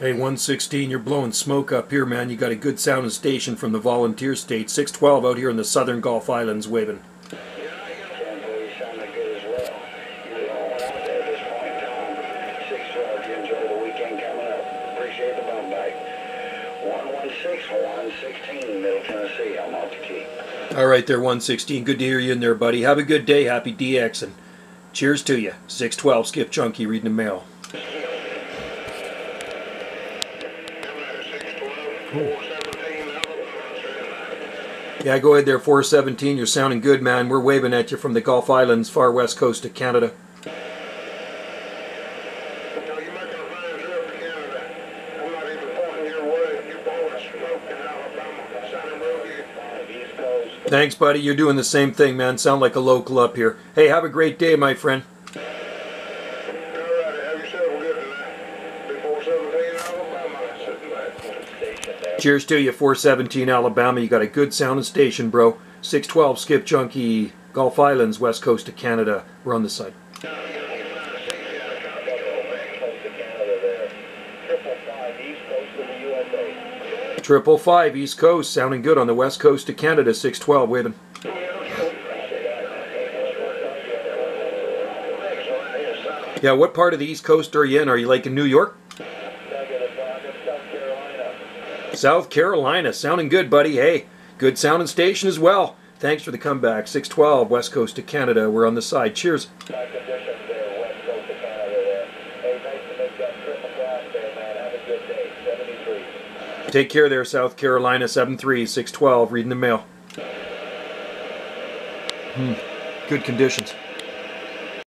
Hey, 116, you're blowing smoke up here, man. You got a good sounding station from the volunteer state. 612 out here in the southern Gulf Islands waving. Middle Tennessee, I'm off the key. All right there, 116. Good to hear you in there, buddy. Have a good day. Happy DX, and cheers to you. 612, Skip Junkie reading the mail. Cool. Yeah, go ahead there, 417. You're sounding good, man. We're waving at you from the Gulf Islands, far west coast of Canada. Thanks, buddy. You're doing the same thing, man. Sound like a local up here. Hey, have a great day, my friend. Cheers to you, 417 Alabama. You got a good sounding station, bro. 612 Skip Junkie, Gulf Islands, west coast of Canada. We're on the side. 555 East Coast, sounding good on the west coast of Canada. 612 waving. Yeah, what part of the East Coast are you in? Are you like in New York? South Carolina, sounding good, buddy. Hey, good sounding station as well. Thanks for the comeback. 612, west coast of Canada. We're on the side. Cheers. Take care there, South Carolina. 73, 612, reading the mail. Good conditions.